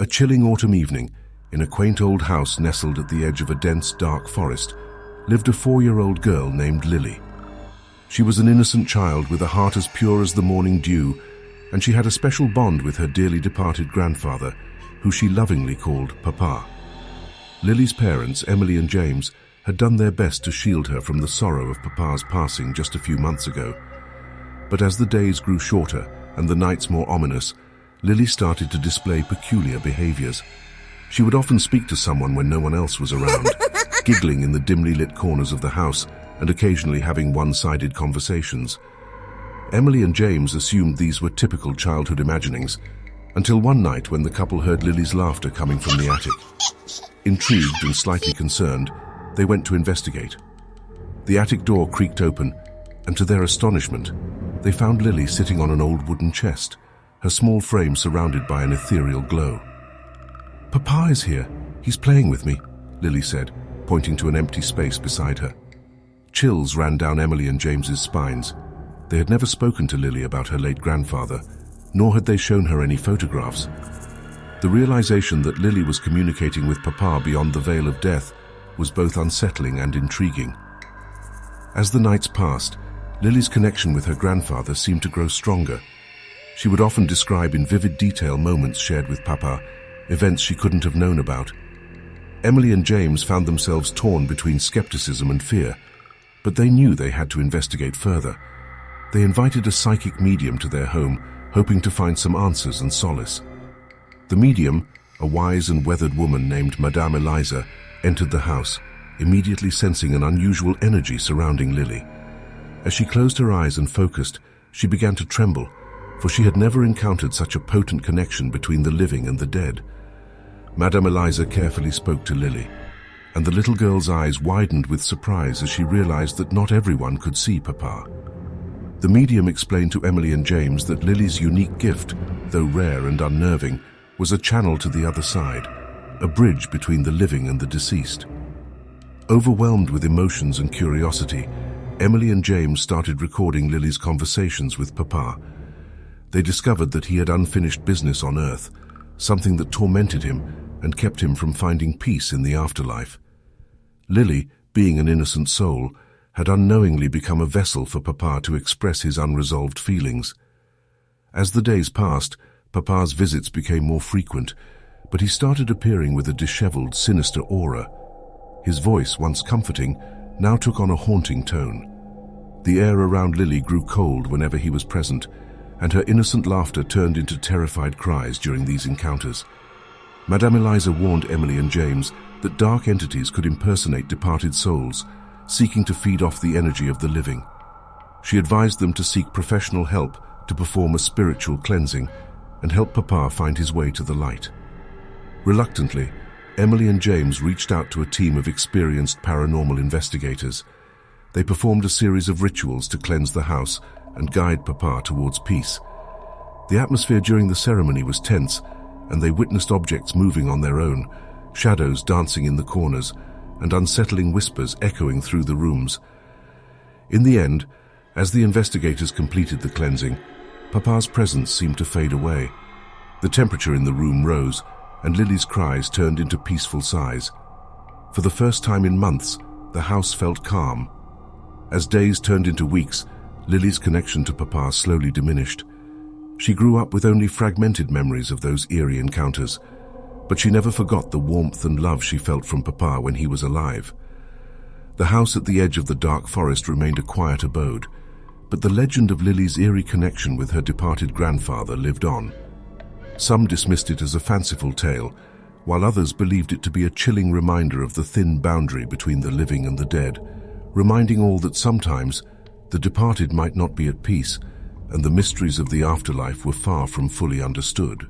A chilling autumn evening, in a quaint old house nestled at the edge of a dense, dark forest, lived a 4-year-old girl named Lily. She was an innocent child with a heart as pure as the morning dew, and she had a special bond with her dearly departed grandfather, who she lovingly called Papa. Lily's parents, Emily and James, had done their best to shield her from the sorrow of Papa's passing just a few months ago. But as the days grew shorter and the nights more ominous, Lily started to display peculiar behaviors. She would often speak to someone when no one else was around, giggling in the dimly lit corners of the house and occasionally having one-sided conversations. Emily and James assumed these were typical childhood imaginings, until one night when the couple heard Lily's laughter coming from the attic. Intrigued and slightly concerned, they went to investigate. The attic door creaked open, and to their astonishment, they found Lily sitting on an old wooden chest, her small frame surrounded by an ethereal glow. "Papa is here. He's playing with me," Lily said, pointing to an empty space beside her. Chills ran down Emily and James's spines. They had never spoken to Lily about her late grandfather, nor had they shown her any photographs. The realization that Lily was communicating with Papa beyond the veil of death was both unsettling and intriguing. As the nights passed, Lily's connection with her grandfather seemed to grow stronger. She would often describe in vivid detail moments shared with Papa, events she couldn't have known about. Emily and James found themselves torn between skepticism and fear, but they knew they had to investigate further. They invited a psychic medium to their home, hoping to find some answers and solace. The medium, a wise and weathered woman named Madame Eliza, entered the house, immediately sensing an unusual energy surrounding Lily. As she closed her eyes and focused, she began to tremble, for she had never encountered such a potent connection between the living and the dead. Madame Eliza carefully spoke to Lily, and the little girl's eyes widened with surprise as she realized that not everyone could see Papa. The medium explained to Emily and James that Lily's unique gift, though rare and unnerving, was a channel to the other side, a bridge between the living and the deceased. Overwhelmed with emotions and curiosity, Emily and James started recording Lily's conversations with Papa. They discovered that he had unfinished business on Earth, something that tormented him and kept him from finding peace in the afterlife. Lily, being an innocent soul, had unknowingly become a vessel for Papa to express his unresolved feelings. As the days passed, Papa's visits became more frequent, but he started appearing with a disheveled, sinister aura. His voice, once comforting, now took on a haunting tone. The air around Lily grew cold whenever he was present, and her innocent laughter turned into terrified cries during these encounters. Madame Eliza warned Emily and James that dark entities could impersonate departed souls, seeking to feed off the energy of the living. She advised them to seek professional help to perform a spiritual cleansing and help Papa find his way to the light. Reluctantly, Emily and James reached out to a team of experienced paranormal investigators. They performed a series of rituals to cleanse the house and guide Papa towards peace. The atmosphere during the ceremony was tense, and they witnessed objects moving on their own, shadows dancing in the corners, and unsettling whispers echoing through the rooms. In the end, as the investigators completed the cleansing, Papa's presence seemed to fade away. The temperature in the room rose, and Lily's cries turned into peaceful sighs. For the first time in months, the house felt calm. As days turned into weeks, Lily's connection to Papa slowly diminished. She grew up with only fragmented memories of those eerie encounters, but she never forgot the warmth and love she felt from Papa when he was alive. The house at the edge of the dark forest remained a quiet abode, but the legend of Lily's eerie connection with her departed grandfather lived on. Some dismissed it as a fanciful tale, while others believed it to be a chilling reminder of the thin boundary between the living and the dead, reminding all that sometimes the departed might not be at peace, and the mysteries of the afterlife were far from fully understood.